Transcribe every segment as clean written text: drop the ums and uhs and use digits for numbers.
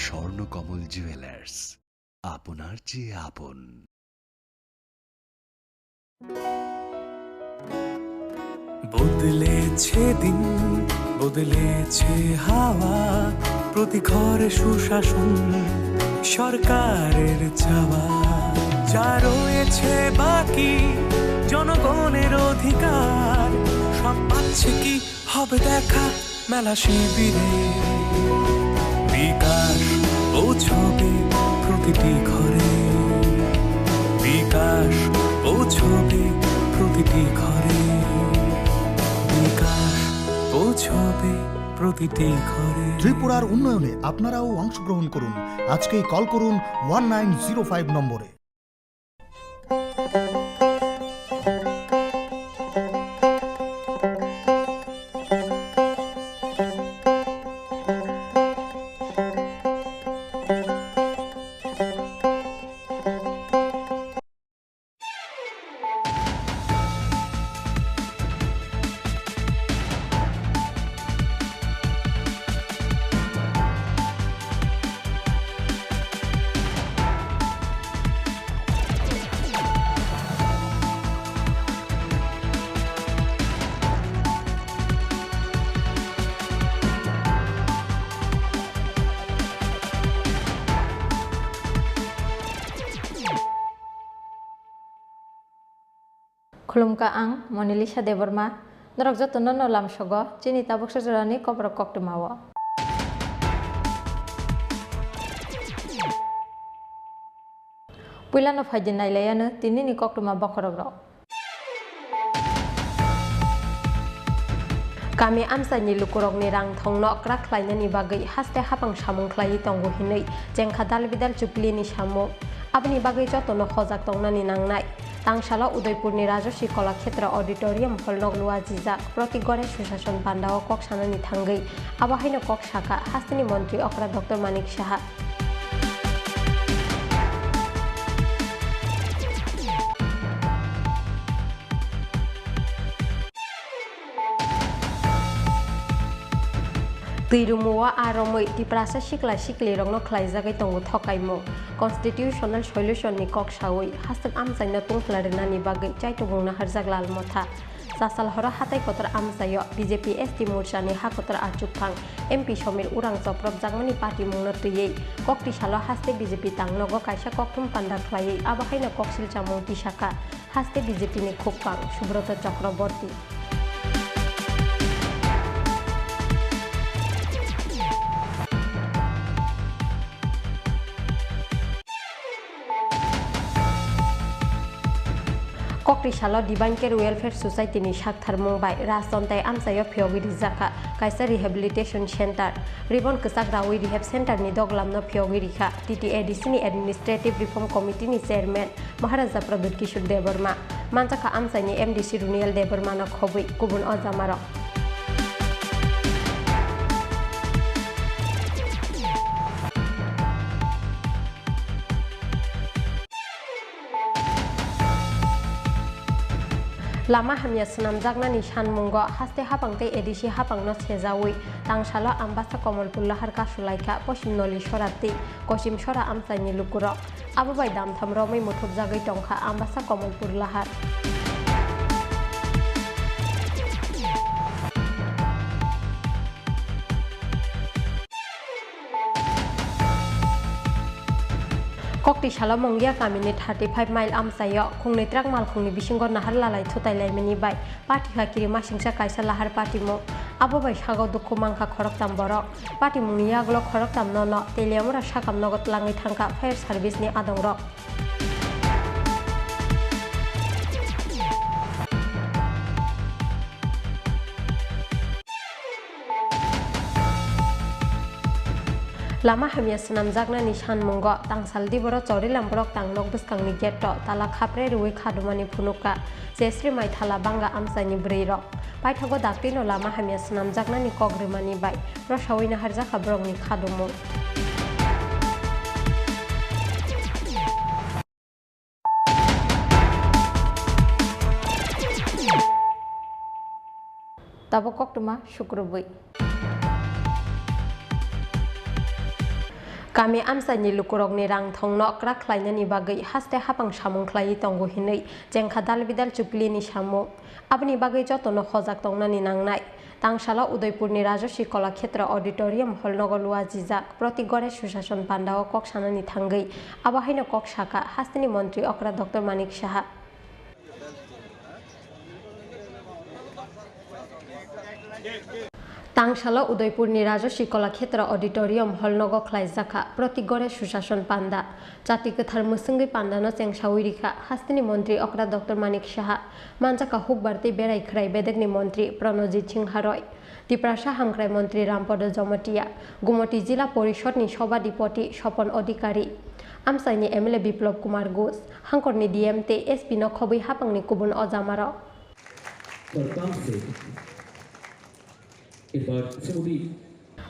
Swarnakamal jewellers, আপনার চেয়ে আপন। বদলেছে দিন, বদলেছে হাওয়া, প্রতি ঘরে সুশাসন সরকারের চাওয়া। যা রয়েছে বাকি জনগণের অধিকার, সব পাচ্ছে কি হবে দেখা মেলা শিবিরে। বিকাশ পৌঁছবে প্রতিটি ঘরে, বিকাশ পৌঁছবে প্রতিটি ঘরে, বিকাশ পৌঁছবে প্রতিটি ঘরে। ত্রিপুরার উন্নয়নে আপনারাও অংশগ্রহণ করুন। আজকেই কল করুন 1905 নম্বরে। Khulumka ang Monilisa Deborma, Norok Jotono no Lam Sogo, Chini Tabok Sajorani Kobrok Koktumawo. Puilano Fajin Nailayana, Tinini Koktuma Bokorogro. Kami amsa ni lukurok ni rang thongno krak klaina ni bagai haste hapang samung klai tongo hinai jeng khadal bidal chupli ni samu abni bagai jotono khojak tongna ni nangnai tangsala udaipur ni rajoshi kola khetra auditorium holnog luwa jijak proti gore sushashan pandao kok sanani thangai abahaino kok shaka hastini mantri okra dr manik saha Tirumuwa aromoi di prasa sikla sikli rongno khlaijagai tongo thokaimo constitutional solution ni kok sawi hastak amsaina tungflarena ni bagai chaitobungna harjak lal motha sasal hora hatai kotor amsayo BJP ST morcha ni hakotor achukphang MP Somil urang choprok jangmani party mungno tuyei kokti salo haste BJP tangnogo kaisa kokthum panda khlaiei abahaina koksil chamung tisaka haste BJP ni khupang Subrata Chakraborty Kokri salo Divine Care Welfare Society ni Shakthar Mumbai Rastontai Amsayo Phiogiri Jaka Kaisa Rehabilitation Center Ribon Kesak Rawi Rehab Center ni Doglam no Phiogiri Kha TTADC ni Administrative Reform Committee ni Chairman Maharaja Pradut Kishore Deborma Manchaka Amsai ni MDC Runial Deborma no Khobui Kubun Ozamarok Lama hamya senamjakna ni sanmungo haste hapangte edisi hapangno sejawi tangsalo ambasa Komolpur lahar kasulaika posim noli sorati kosim sora amsaini lukuro ababai damtham romai muthuk jagai tongkha ambasa Komolpur lahar Kokti shala mongya kamini 35 mile amsayo khungni trak mal khungni bisingo nahar lalai thutai laimani bai party hakiri masingsa kaisa lahar party mo abo bai sago dukhu mangkha khorok tam borok party mungni yaglo khorok tam no teliamura sakam nogot langai thangka fire service ni adongrok Lama hamya senamjakna ni sanmungo tangsal diboro chorilam borok tangnok bwskangni getto tala khapre ruwi khadumani phunuka jesri mai thala banga amsani breirok paithago daktino lama hamya senamjakna ni kogrimani bai rosawina harjaka borokni khadumu tabo koktuma shukrubui Kami amsani lukurokni rang thongno krak khlainani bagai haste hapang samung khlai tongo hinei jengkha dalbidal chuklini samung abni bagai jotono khojak tongnani nangnai tangsala Udaipurni Rajasi Kalakshetra Auditorium hall nogolua jijak protigore sushashan pandao kok sanani thangai abahaino kok saka hastini mantri okra Dr. Manik Saha Tangsala Udaipurni Rajasi Kalakshetra Auditorium hall nogo khlaijaka protigore sushashan panda jati kathar musungai pandano chengsawirika hastini mantri okra Dr. Manik Saha manjaka hukbarti berai khrai bedekni mantri Pranojit Singh Roy Tiprasa Hangkrai mantri Rampada Jomatia Gumoti Jila Porishadni Sabadipati Sopon Adhikari Amsaini MLA Biplab Kumar Ghosh Hangkorni DMT SP no khobui hapangni kubun Ojamaro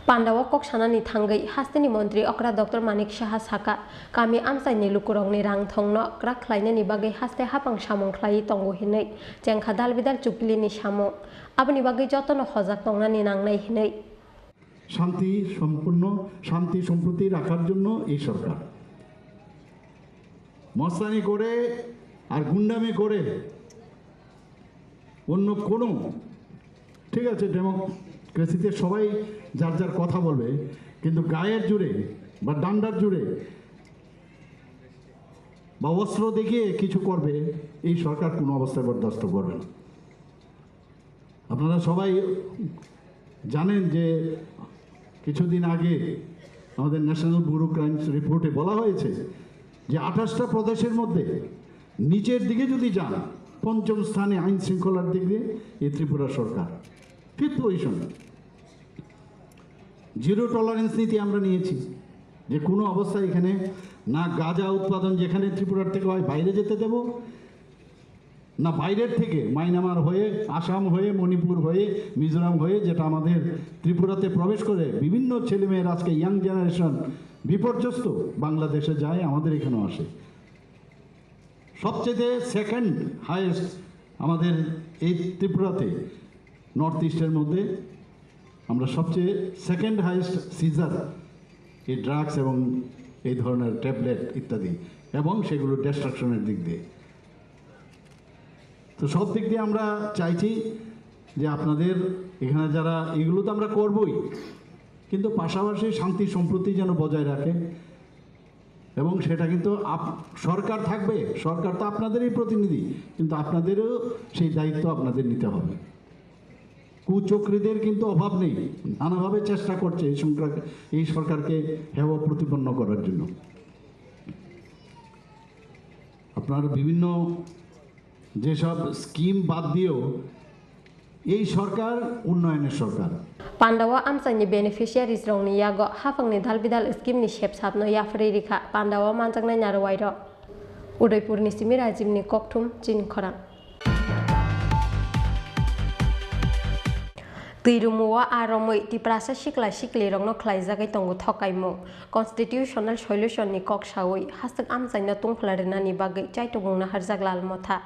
Pandawa kok sanani thangai hastini mantri okra Dr. Manik Saha saka kami amsaini lukurokni rang thongno krak khlainani bagai haste hapang samung khlai tongo hinei jengkha dalbidal chuklini samung abni bagai jotono khojak tongnani nangnai hinei শান্তি সম্পূর্ণ শান্তি সম্প্রতি রাখার জন্য এই সরকার মস্তানি করে আর গুন্ডামি করে অন্য কোনো ঠিক আছে ডেমোক্রেসিতে সবাই যার যার কথা বলবে কিন্তু গায়ের জুড়ে বা ডান্ডার জুড়ে বা অস্ত্র দেখিয়ে কিছু করবে এই সরকার কোনো অবস্থায় বরদাস্ত করবে না আপনারা সবাই জানেন যে কিছুদিন আগে আমাদের ন্যাশনাল ব্যুরো ক্রাইমস রিপোর্টে বলা হয়েছে যে 28টা প্রদেশের মধ্যে নিচের দিকে যদি যান পঞ্চম স্থানে আইন শৃঙ্খলার দিক দিয়ে এই ত্রিপুরা সরকার ফিফথ পজিশন জিরো টলারেন্স নীতি আমরা নিয়েছি যে কোনো অবস্থায় এখানে না গাঁজা উৎপাদন যেখানে ত্রিপুরার থেকে হয় বাইরে যেতে দেব না বাইরের থেকে মায়ানমার হয়ে আসাম হয়ে মণিপুর হয়ে মিজোরাম হয়ে যেটা আমাদের ত্রিপুরাতে প্রবেশ করে বিভিন্ন ছেলেমেয়ের আজকে ইয়াং জেনারেশন বিপর্যস্ত বাংলাদেশে যায় আমাদের এখানেও আসে সবচেয়ে সেকেন্ড হাইয়েস্ট আমাদের এই ত্রিপুরাতে নর্থ ইস্টের মধ্যে আমরা সবচেয়ে সেকেন্ড হাইয়েস্ট সিজার এই ড্রাগস এবং এই ধরনের ট্যাবলেট ইত্যাদি এবং সেগুলো ডিস্ট্রাকশনের দিক দিয়ে তো সব দিক দিয়ে আমরা চাইছি যে আপনাদের এখানে যারা এগুলো তো আমরা করবই কিন্তু পাশাপাশি শান্তি সম্প্রীতি যেন বজায় রাখে এবং সেটা কিন্তু সরকার থাকবে সরকার তো আপনাদেরই প্রতিনিধি কিন্তু আপনাদেরও সেই দায়িত্ব আপনাদের নিতে হবে কুচক্রীদের কিন্তু অভাব নেই নানাভাবে চেষ্টা করছে এই সরকারকে হেয় প্রতিপন্ন করার জন্য আপনার বিভিন্ন যেসব স্কিম বাদ দিয়েও এই সরকার উন্নয়নের সরকার Pandawa amsani beneficiaries rongni yago hafangni dalbidal scheme ni shepsapno yafri rikha Pandawa manjakna nyarwairo Udaipurni Simir Ajimni Kokthum Chinkhorang Tirumuwa aromoi tiprasa sikla sikli rongno khlaijagai tongo thokaimo constitutional solution ni kok sawoi hastak amsaina tungflarina ni bagai chaitobungna harjaglal motha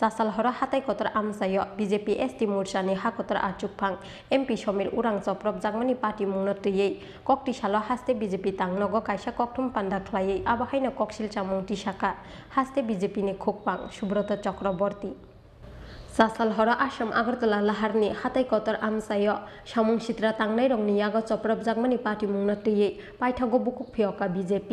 Sasal hora hatai kotor amsayo BJP ST Morchani hakotor achukphang MP Somir Urang Choprop Jangmani party mungno tiyei kokti salo haste BJP tangnogo kaisa kokthum panda khlaiei abahaino koksil chamung tisaka haste BJP ni khukpang Subrata Chakraborty Sasal hora Assam Agartala laharni hatai kotor amsayo samung sitra tangnai rongni yago Choprop Jangmani party mungno tiyei paithago bukuk phioka BJP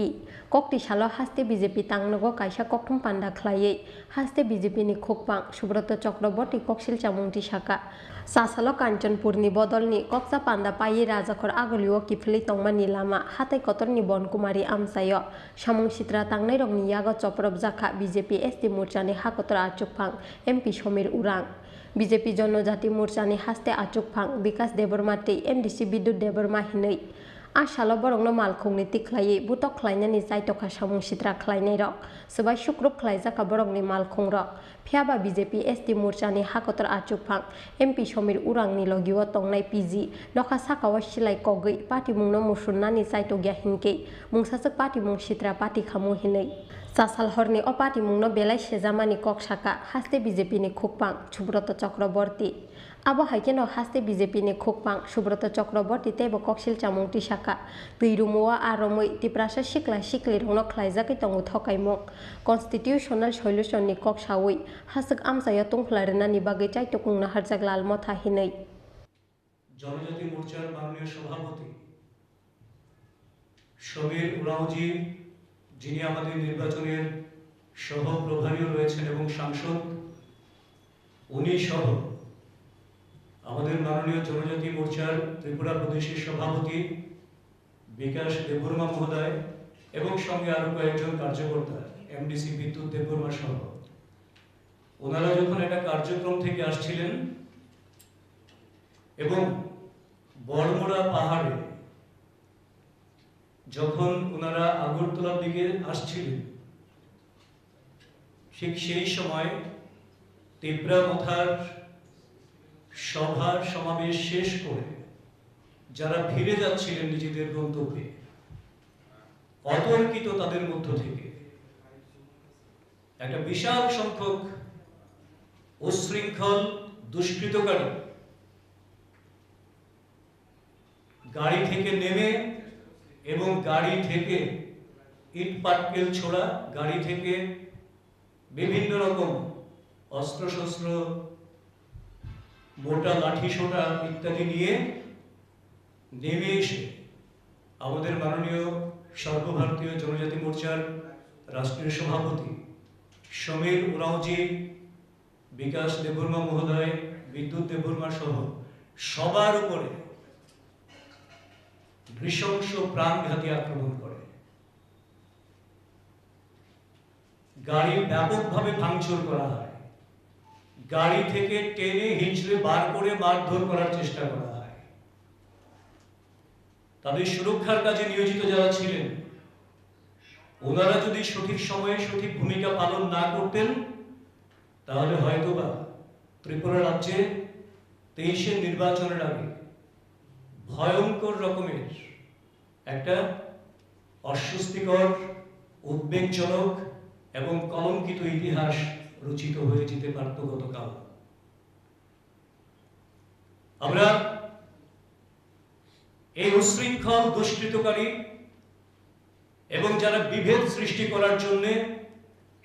kokti salo haste BJP tangnogo kaisa kokthum panda khlaiei haste BJP ni khukpang Subrata Chakraborty koksil chamung tisaka Sasalo Kanchanpurni bodolni koksa panda payi rajakhor agoliwo kifli tongmani lama hatai kotorni Bonkumari amsayo samung sitra tangnai rongni yago Choprop Jakha BJP ST Morchani hakotor achukphang MP Somir Urang BJP Jonojati Morchani haste achukphang Bikas Debormati MDC Bidut Deborma hinei Asalo borongno malkhungni tikhlaiei butok khlainani jaitoka samung sitra khlainai rok sabai sukrup khlaijaka borongni malkhungrok phiaba BJP ST Morchani hakotor achukphang MP Somir Urangni logiwo tongnai PG dokha sakawa silai kogui party mungno musunnani jaitogya hinke mungsachak party mung sitra party khamu hinei Sasal horni o party mungno belai sejamani kok saka haste BJP ni khukpang Subrata Chakraborty Abo haikeno haste BJP ni khokpang Subrata Chakraborty tebo koksil chamung tisaka tuirumoa aromoi tiprasa sikla sikli rongno khlaijakai tongo thokaimok constitutional solution ni kok sawi hasik amsaya tungkhlarena ni bagai chaitokungna harjak lalmotha hinai জনজাতি মোর্চার মাননীয় সভাপতি সমীর উরাওজি যিনি আমাদের নির্বাচনের সহ প্রভারীও রয়েছেন এবং সাংসদ উনি সহ আমাদের মাননীয় জনজাতি মোর্চার ত্রিপুরা প্রদেশের সভাপতি বিকাশ দেববর্মা মহোদয় এবং সঙ্গে আরো কয়েকজন কার্যকর্তা এমডিসি বিদ্যুৎ দেববর্মা সহ ওনারা যখন একটা কার্যক্রম থেকে আসছিলেন এবং বড়মোড়া পাহাড়ে যখন ওনারা আগরতলার দিকে আসছিলেন ঠিক সেই সময় তিব্রা মথার সভার সমাবেশ শেষ করে যারা ফিরে যাচ্ছিলেন নিজেদের গন্তব্যে অতর্কিত তাদের মধ্য থেকে একটা বিশাল সংখ্যক উচ্ছৃঙ্খল দুষ্কৃতকারী গাড়ি থেকে নেমে এবং গাড়ি থেকে ইট পাটকেল ছোড়া গাড়ি থেকে বিভিন্ন রকম অস্ত্রশস্ত্র মোটা লাঠি সোটা ইত্যাদি নিয়ে নেমে এসে আমাদের মাননীয় সর্বভারতীয় জনজাতি মোর্চার রাষ্ট্রীয় সভাপতি সমীর উরাওজি বিকাশ দেববর্মা মহোদয় বিদ্যুৎ দেববর্মা সহ সবার উপরে নৃশংস প্রাণঘাতী আক্রমণ করে গাড়ি ব্যাপকভাবে ভাঙচুর করা হয় গাড়ি থেকে টেনে হিঁচড়ে বার করে মারধর করার চেষ্টা করা হয় তাদের সুরক্ষার কাজে নিয়োজিত যারা ছিলেন ওনারা যদি সঠিক সময়ে সঠিক ভূমিকা পালন না করতেন তাহলে হয়তোবা ত্রিপুরা রাজ্যে 23-এর নির্বাচনের আগে ভয়ঙ্কর রকমের একটা অস্বস্তিকর উদ্বেগজনক এবং কলঙ্কিত ইতিহাস রচিত হয়ে যেতে পারত গতকাল আমরা এই উচ্ছৃঙ্খল দুষ্কৃতকারী এবং যারা বিভেদ সৃষ্টি করার জন্য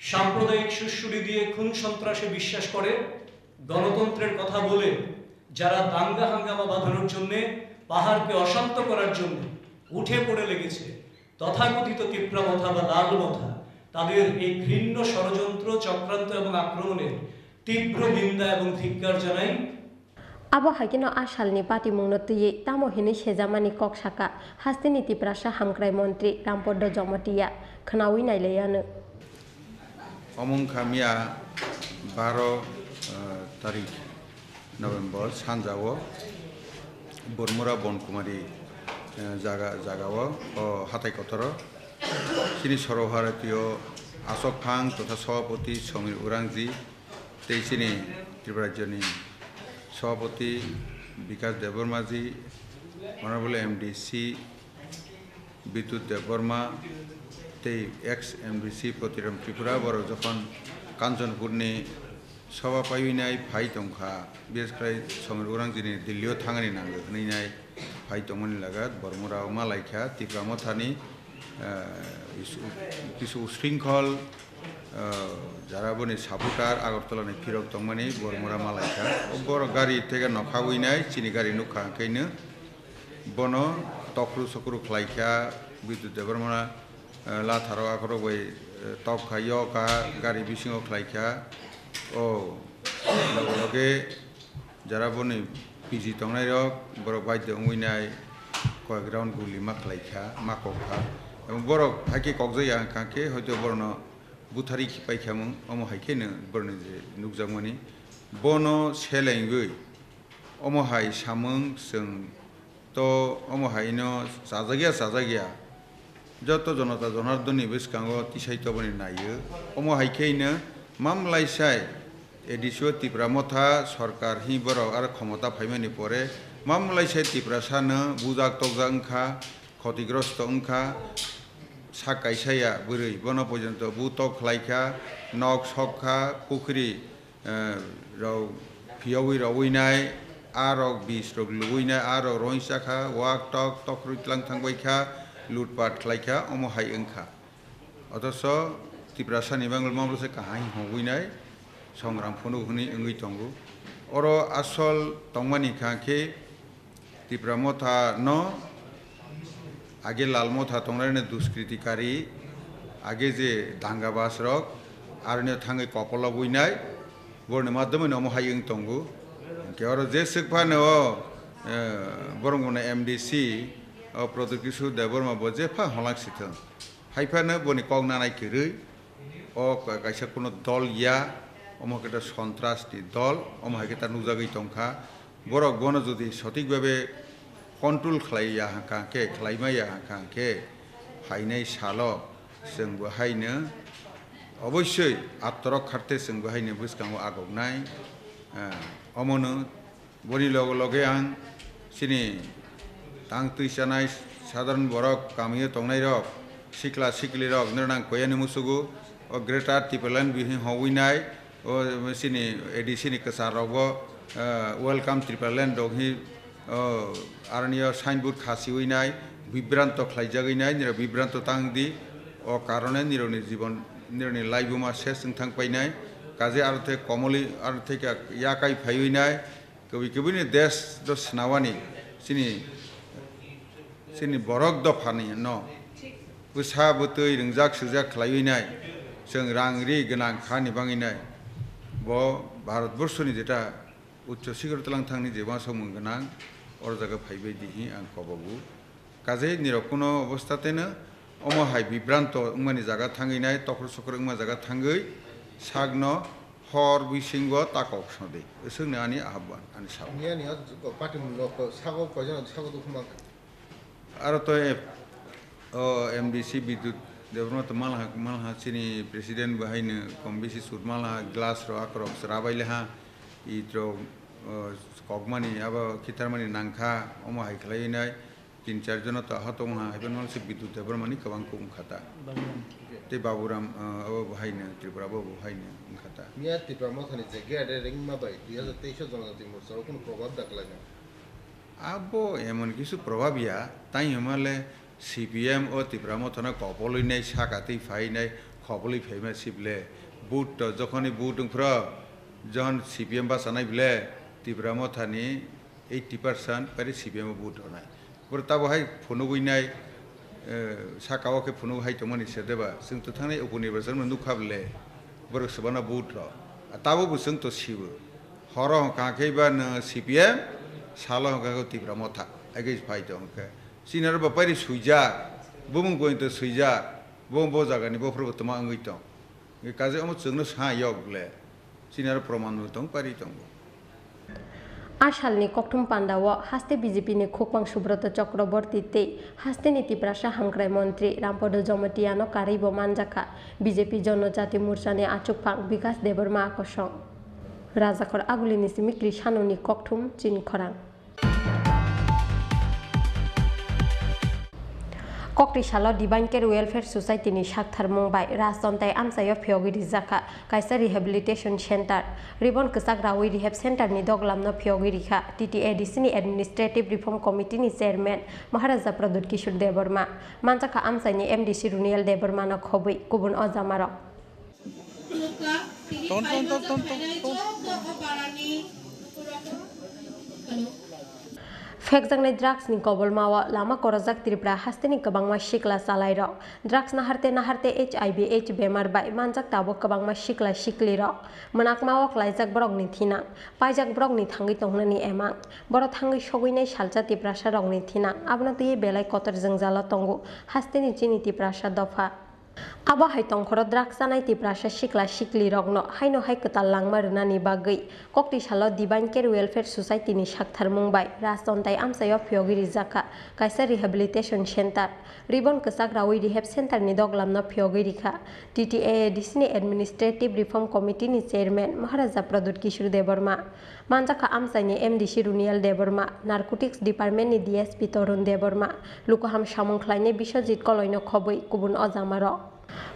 সাম্প্রদায়িক সুশ্রুতি দিয়ে খুন সন্ত্রাসে বিশ্বাস করে গণতন্ত্রের কথা বলে যারা দাঙ্গা হাঙ্গামা বাঁধানোর জন্য পাহাড়কে অশান্ত করার জন্য উঠে পড়ে লেগেছে তথাকথিত তিপ্রা মথা বা লাল মথা তাদের এই ঘৃণ্য ষড়যন্ত্র চক্রান্ত এবং আক্রমণের তীব্র নিন্দা এবং ধিক্কার জানাই Abo haikeno asalni pati mungno tuye tamo hini sejamani kok saka hastini tiprasa hamkrai montri Rampoddo Jomotia khnawi naileyano অমং Khamiyang 12 তারিখ নভেম্বর সানজাও বরমুরা বনকুমারী জাগাও ও হাতাই কতর সিনি সর্বভারতীয় আশোক ফাং তথা সভাপতি সমীর উরাংজি তেইশিনি ত্রিপুরা রাজ্যনি সভাপতি বিকাশ দেববর্মাজি অনারেবল এমডিসি বিদ্যুৎ দেববর্মা তেই এক্স এমডিসি প্রতিরম ত্রিপুরা বড় যখন কাঞ্চনপুরনি সভা পাইনাই ফাই তংখা বিশেষ করে সমীর উরাংজিনি দিল্লিও থাঙানি নাঙ্গো হনাই ফাই তংমনি লাগাত বরমুরা মালাইখা ত্রিপুরা মথানি কিছু উশৃঙ্খল যারা বনি সাপুটার আগরতলানি ফিরক তংমানি বরমুরা মালাইখা বড় গাড়ি থেকে নখাউইনাই চিনি গাড়ি নুখাঙ্কাইনো বন তখরু সকরু খ্লাইখা বিদ্যুৎ দেববর্মা লাথারো আখরো বই তখা ইয়কা গাড়ি বিসিঙাव খ্লাইখা ও লগে যারা বনি পিজি তংনাই রক বড় বাইদ্য উইনাই কয়েক রাউন্ড গুলি মাখলাইখা মাকখা এবং বড় হাইকে ককজাইয়া কাকে হয়তো বড় বুথারি পাইখামু অম হাইকেনো বড় যে নুকজামনি বন সেলেঙ্গই অম হাই সামং जों তো অম হাইনো সাজাগিয়া যত জনতা জনার্দনী বেসকাঙ্গ তিসাইতবনি নাইयो অম হাইকেইনো মামলাইসাই এডিসিও ত্রিপুরা মথা সরকার হি বড় আর ক্ষমতা ফাইমানি পরে মামলাইসাই ত্রিপুরা সানো বুজাক তকজাক ওংখা ক্ষতিগ্রস্ত ওংখা সাকাইসাইয়া बोरै বন পর্যন্ত বুতক খ্লাইখা knock সকখা পুখরি রাव फियावै रावैनाय arok bis rok luina arok roinsa kha wak tok tokrutlang thangbaikha lutpat khlaikha omo hai engkha অথচ ত্রিপুরাসানি বাংলা মামলাসে কাহাই হগুইনাই সংগ্রাম ফোনো হুনি এঙ্গই তঙ্গু অর আসল তংমানি খাঁকে ত্রিপুরা মথা ন আগে লাল মথা তংরাইনে দুষ্কৃতিকারী আগে যে দাঙ্গাবাস রক আর থাঙে কপলা বইনাই বর্ণের মাধ্যমে নম হাই এং তঙ্গু কেউ যে শিখফানো বরংগনে এমডিসি প্রদুকিসু দেবর্মা বজেফা হলাংসিত হাইফানো বনি কক নানাই কেরই ও কাইসা কোনো দল ইয়া অমকেটা সন্ত্রাসী দল অমহাইকেটা নুজাগৈ তংখা বরক বন যদি সঠিকভাবে কন্ট্রোল খালাইয়া হাঁকাকে খালাইমাইয়া হাঁকাকে হাইনাই সাল जोंबो हायनो অবশ্যই আত্মরক্ষার্থে जोंबो हायनो बुसकांगो आगौनाय अमनो बनि लगे लगे आं सिनि तां तुइसानाय साधारण बरक गामियाव तंनाय रक सिख्ला सिख्लि रक नोरनां कोयानो मुसुगु ओ ग्रेटार टिपलान बिहि हविनाय ओ सिनि एडिसिनि कसार रगबो वेलकाम टिपलान दगहि आरनिया साइनबोर्ड खासिवैनाय बिभ्रान्त खालायजागैनाय निरा बिभ्रान्त तांदि ও কারণে নিরনি জীবন নিরনি লাইবুমা শেষ থাকপাইনাই কাজে আর থেকে কমলি আর থেকে ইয়াকাই ফাইনাই কবি কবিনি দেশ দ স্নাওয়ানি সিনি বরক দফানি ন উসা বতৈ রंजाक सुजाक খালাইনাই जों रांरि गोनां खानि बाङिनाय ब भारतबर्षनि जेटा उच्च शिखरतलां थांनि जेबा सम गोनां अर जागा फाइबाय दिहि आं कबगु काजे निरकुनो अवस्थातेनो অমহাই বিভ্রান্ত উমানি জায়গা থাঙ্গিনাই তখর সকর উমা জায়গা থাঙ্গই সাগ্ন হর বিসিংগ তাকক সদে এসংনে আনি আহ্বান আনি সাব আর তো এমডিসি বিদ্যুৎ দেবর্মা তো মালহা চিনি প্রেসিডেন্ট বাহাইনো কম বেশি সুদ মালহা গ্লাস র আকরক রাবাইলেহা ইত্র কগমানি আবার খিতারমানি নাংখা অমহাই খালাইনাই 3-4 জন তো আহত হাইবেন মানুষ বিদ্যুৎ দেবর্মানি কবাং কুমখাতা তে বাবুরাম বাহাইনো ত্রিপুরা বাবু হাইনো উমখাতা মিয়া ত্রিপুরা মথানি যে গেডে রিং মাবাই 2023 জনজাতি মোর্চার কোনো প্রভাব দেখায় না আবো এমন কিছু প্রভাবিয়া তাই হমালে সিপিএম ও ত্রিপুরা মথনা কপলই নাই সাকাতেই ফাই নাই খবলই ফাইমা সিবলে বুট যখনই বুট উফর যখন সিপিএম বাসানাই বলে ত্রিপুরা মথানি 80% পারে সিপিএম বুট হনাই তাবহাই फुनुगैनाय साकावाके फुनुहाय तमनि सेदेबा जों तो थांनाय उपनिर्बाचन नुखाबले बरक सबाना बुट र ताबो जों तो सिबो हर काखैबा न सिपिएम साल हकाको तिब्रा मथा आगे फाइ दंके सिनार बापारि सुइजा बुमुं गय तो सुइजा बम ब जागानि बफ्रबो तमा अंगै दं काजे अम जोंनो सायगले सिनार प्रमाण दं पारि दं आसालनि कक्टुम पान्डाव हास्ते बीजेपीनि खोकवां सुब्रत चक्रवर्ती हास्ते नीतिप्रासा हांक्राय मन्त्री रामपद जमतियानो कारिबो मानजाखा बीजेपी जनजाति मोर्चानि आचुकफां विकास देबर्मा आकर्षण राजाखर आगुलिनि सिमिक्रि सानुनि कक्टुम चिनखरां कक्रिसाल डिवाइन केयर वेलफेयर सोसाइटीनि साक्थार मुंबाई राजतन्ताय आमसाय फियगिरि जाखा कायसा रिहेबिलिटेशन सेन्टार रिबन कसाक रावै रिहेब सेन्टारनि दगलामनो फियगिरिखा टीटीएडीसीनि एडमिनिस्ट्रेटिव रिफर्म कमिटिनि चेयरमेन महाराजा प्रदुत किशोर देबर्मा मानजाखा आमसायनि एमडीसी रुनियल देबर्मानो खबै गुबुन अजामार फेकजांनाय ड्राग्सनि गबलमावा लामा करजाक त्रिपुरा हास्तेनि गोबांमा सिख्ला सालायर ड्राग्स नाहारते HIV AIDS बेमार बाय मानजाक ताबो गोबांमा सिख्ला सिख्लिर मोनाकमावक लाइजाक ब्रगनि थिना पाइजाक ब्रगनि थांगै तंगनानि एमां बर थांगै सगैनाय सालजा तिप्रासा रगनि थिना आबना तुये बेलाय कतर जोंजाला तंगु हास्तेनि चिनि तिप्रासा दफा आबा हाय तंखर ड्राग्स जानाय तिप्रासा सिख्ला सिख्लि रगनो हायनो हाय कताल लांमारनानि बागै कक्टिसाल डिवाइन केयर वेलफेयर सोसाइटीनि साक्थार मुंबाई राजतन्ताय आमसाय फियगिरि जाखा कायसा रिहेबिलिटेशन सेन्टार रिबन कसाक रावै रिहेब सेन्टारनि दगलामनो फियगिरिखा टीटीएडीसीनि एडमिनिस्ट्रेटिव रिफर्म कमिटिनि चेयरमेन महाराजा प्रदुत किशोर देबर्मा मानजाखा आमसायनि एमडीसी रुनियल देबर्मा नारकोटिक्स डिपार्टमेन्टनि डीएसपी तरुण देबर्मा लुकहाम सामुंख्लायनि बिश्वजित कलयनो खबै गुबुन अजामार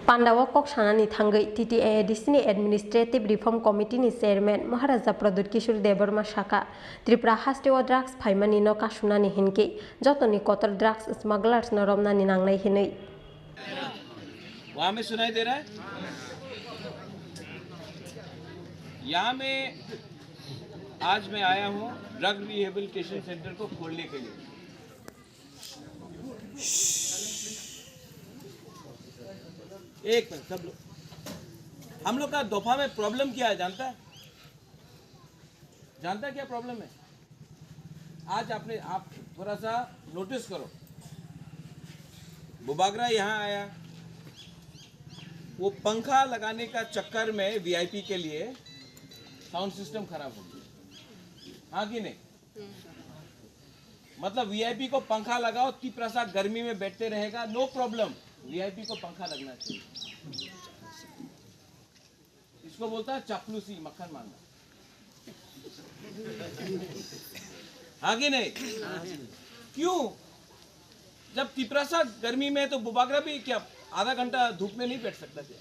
Pandawa kok sanani thangai TTADC ni Administrative Reform Committee ni Chairman Maharaja Pradut Kishore Debarma Shaka Tripura Hastewa drugs phaimani no kasunani hinke jotoni kotor drugs smugglers no romnani nangnai hinai वहाँ में सुनाई दे रहा है यहाँ में आज मैं आया हूँ ड्रग रिहेबिलिटेशन सेंटर को खोलने के लिए एक मिनट सब लोग हम लोग का दोफा में प्रॉब्लम क्या है जानता है क्या प्रॉब्लम है आज आप थोड़ा सा नोटिस करो बुबागरा यहाँ आया वो पंखा लगाने का चक्कर में वीआईपी के लिए साउंड सिस्टम खराब हो गया हाँ कि नहीं मतलब वीआईपी को पंखा लगाओ तिप्रसा गर्मी में बैठते रहेगा नो प्रॉब्लम वीआईपी को पंखा लगना चाहिए इसको बोलता है चापलूसी मक्खन मांगना हाँ कि नहीं क्यों जब तिप्रसा गर्मी में तो बुबागरा भी क्या आधा घंटा धूप में नहीं बैठ सकता क्या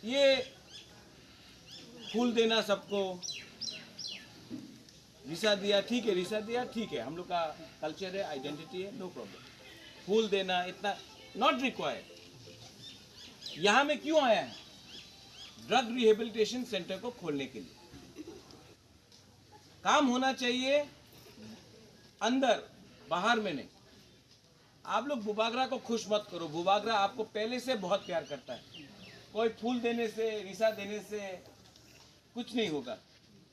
ये फूल देना सबको रिसा दिया ठीक है हम लोग का कल्चर है आइडेंटिटी है नो प्रॉब्लम फूल देना इतना नॉट रिक्वायर्ड यहाँ में क्यों आया है ड्रग रिहेबिलिटेशन सेंटर को खोलने के लिए काम होना चाहिए अंदर बाहर में नहीं आप लोग बुबागरा को खुश मत करो बुबागरा आपको पहले से बहुत प्यार करता है कोई फूल देने से रिसा देने से कुछ नहीं होगा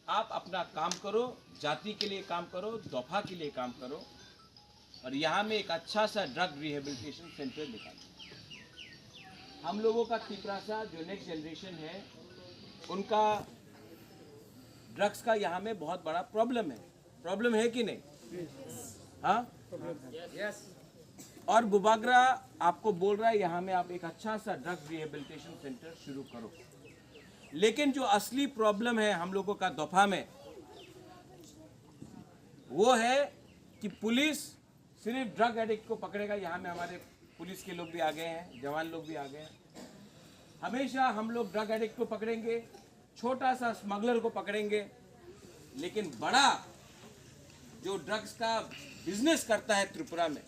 आप अपना काम करो जाति के लिए काम करो दफा के लिए काम करो और यहाँ में एक अच्छा सा ड्रग रिहेबिलिटेशन सेंटर निकालो हम लोगों का तिपरासा जो नेक्स्ट जनरेशन है उनका ड्रग्स का यहाँ में बहुत बड़ा प्रॉब्लम है कि नहीं हाँ और बुबागरा आपको बोल रहा है यहाँ में आप एक अच्छा सा ड्रग रिहेबिलिटेशन सेंटर शुरू करो लेकिन जो असली प्रॉब्लम है हम लोगों का दफा में वो है कि पुलिस सिर्फ ड्रग एडिक्ट को पकड़ेगा यहाँ में हमारे पुलिस के लोग भी आ गए हैं जवान लोग भी आ गए हैं हमेशा हम लोग ड्रग एडिक्ट को पकड़ेंगे छोटा सा स्मगलर को पकड़ेंगे लेकिन बड़ा जो ड्रग्स का बिजनेस करता है त्रिपुरा में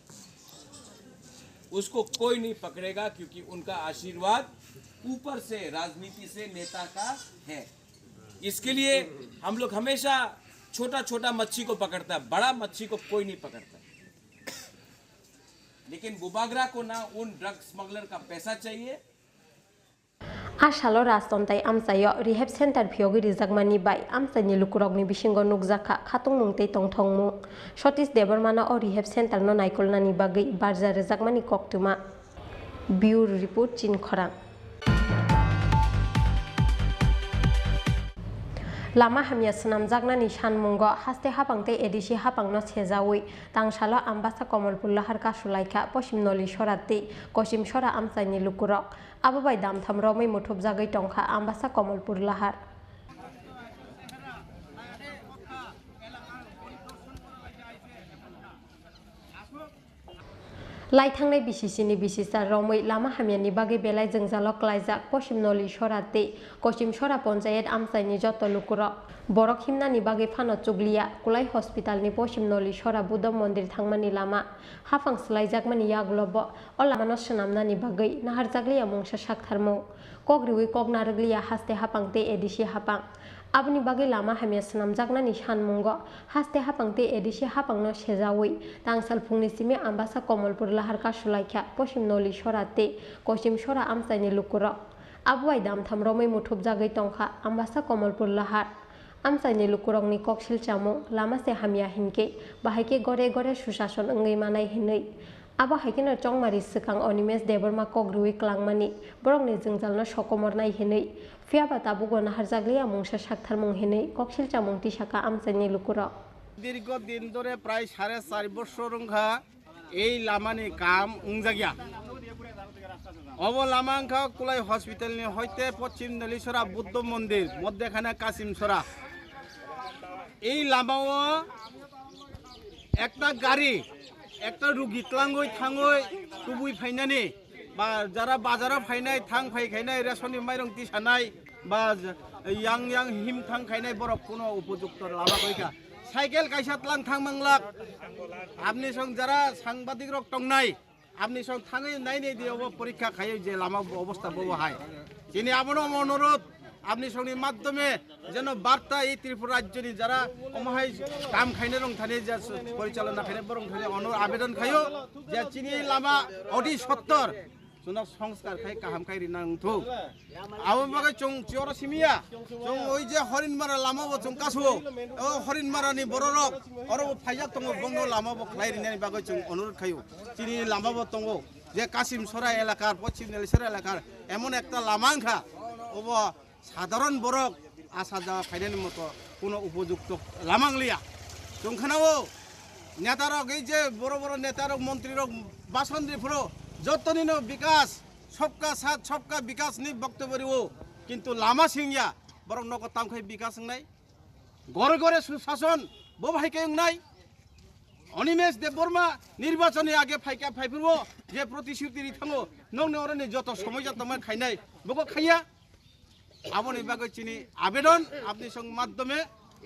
उसको कोई नहीं पकड़ेगा क्योंकि उनका आशीर्वाद ऊपर से राजनीति से नेता का है इसके लिए हम लोग हमेशा छोटा मच्छी को पकड़ता है बड़ा मच्छी को कोई नहीं पकड़ता लेकिन बुबागरा को ना उन ड्रग स्मगलर का पैसा चाहिए Asalo rastontai amsayo rehab center phiogi rizagmani bai amsani lukurogni bisingo nukjaka khatung mungtei tongthongmu Satish Debarmana o rehab center no naikolnani bagai barja rizagmani koktuma Bureau report Chin Khorang Lama hamya sanamjagnani sanmungo haste hapangte edisi hapangno sejawi tangsalo ambasa Komolpur lahar kasulaika poshim noli sorate kosim sora amsaini lukurok ababai damtham romai muthub jagai tongkha ambasa Komolpur lahar Laithangnai BCC-ni BCC romai lama hamyani bagi belai jengjalo klaijak poshim noli sorate kosim sora panchayat amsaini joto lukurok borok himnani bagi phano chuglia kulai hospital ni poshim noli sora buddha mondir thangmani lama hafang slaijakmani yaglobo o lamano swnamnani bagi naharjaklia mungsa saktharmo kogriwi kognarglia haste hapangte edisi hapang Abni bagi lama hamya sanamjaknani sanmungo haste hapangte edisi hapangno sejawi tangsal phungni simi ambasa Komolpur lahar kasulaikha poshim noli sorate kosim sora amsaini lukurok abuai damtham romai muthub jagai tongkha ambasa Komolpur lahar amsaini lukurokni koksil chamung lama se hamya hinke bahaike gore gore susason ongai manai hinai aba haikena chongmari sikang Onimes Debarma kogrui klangmani borokni jengjalno sokomornai hinai Fiaba tabugo naharjaglia mungsa saktharmung hinai koksil chamung tisaka amsaini lukurok দীর্ঘ দিন ধরে প্রায় 4.5 বছর রংখা এই লামানি কাম উংজাগিয়া of লামাংখা Kulai hospital নি হইতে পশ্চিম নলিসরা বুদ্ধ মন্দির মধ্যখানে কাসিমসরা এই লামাও একটা গাড়ি একটা রুগী ত্লাঙ্গই থাঙ্গই টুবুই ফাইনানি বা যারা বাজারে ফাইনাই থাং ফাই খাইনাই রেশনनि মাইरं তিসানাय বা ইয়াং ইয়াং হিম থাং খাইনাय বরफ কোনো উপযুক্ত লামা কইকা সাইকেল কাইসা ত্লাং থাং মাংলাক আপনি সং যারা সাংবাদিক রক টংনাই আপনি সং থাঙै নাইনে দিয়ে পরীক্ষা খাইও যে লামা অবস্থা বড় হয় যিনি আমার অনুরোধ আপনি সঙ্গে মাধ্যমে যেন বার্তা এই ত্রিপুরা রাজ্যনি যারা অমাহাই কাম খাইনে রং থানে যে পরিচালনা খাইনে বরং থানে আবেদন খাইও যে চিনি লামা অতি সত্তর जुनार संस्कार खाई काहाम खाई रिनांगथौ आबो बागै चों चियर सिमिया चों ओइ जे हरिनमारा लामाबो चों कासो ओ हरिनमारानि बररक अरो फाइजा तंगो बंगो लामाबो खाई रिनानि बागै चों अनुरोध खायो चिनि लामाबो तंगो जे कासिम सरा एलाकार पश्चिम नेलेसरा एलाकार एमन एकटा लामांखा अब साधारण बरक आशा जावा फाइनानि मतो कोनो उपयुक्त लामांलिया जोंखानावो नेतारक এই যে বড় বড় নেতারক মন্ত্রীরক বাসন্দিফুরো যতনিনো বিকাশ सबका साथ सबका विकास नि बक्तव्य किंतु लामा सिंगिया बरं नक तामखाय विकास নাই गरे गरे सुशासन बहायके নাই অনিমেষ দেববর্মা নির্বাচনের আগে ফাইকা ফাইফুরবো যে প্রতিশ্রুতি থাঙ্গো নং নরনি যত সময় যতমান খাইনাই বকো খাইয়া আপনি বাগৈ চিনি আবেদন আপনি সং মাধ্যমে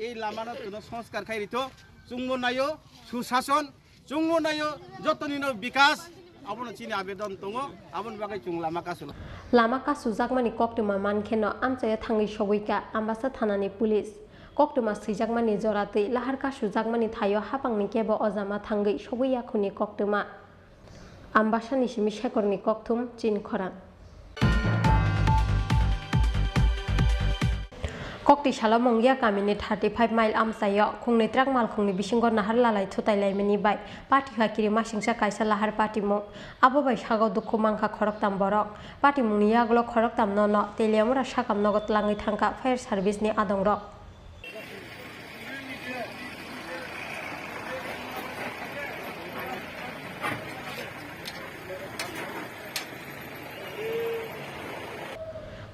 এই লামানো কোনো সংস্কার খাইরিতো চুঙ্গো নাইও সুশাসন চুঙ্গো নাইও যতনিনো বিকাশ আপন চিনি আবেদন দङ আপন বাগै চুং লাमा कासुला लामा कासु जागमानि कक्टमा मानखेनो आमचाया थाङै सगैका आम्बासा थानानि पुलिस कक्टमा सैजागमानि जरातै लाहार कासु जागमानि थायो हापांनि केबो अजामा थाङै सगैया खुनि कक्टमा आम्बासानि सिमि शेखरनि कक्टुम चिन खरां कक्टी साला मंगिया गामिनि 35 माइल आमसायाव खुंनै ट्राक मालखुंनि बिसिंगर नाहार लालाय थुतायलायमनि बाय पार्टी किरि मासिंसा कायसा लाहार पार्टीमु आबो बाय सागाव दुखु मांखा खरकताम बरक पार्टीमुनि यागलो खरकताम न तेलियामुरा साकाम नगत लाङै थांका फायर सार्भिसनि आदंरक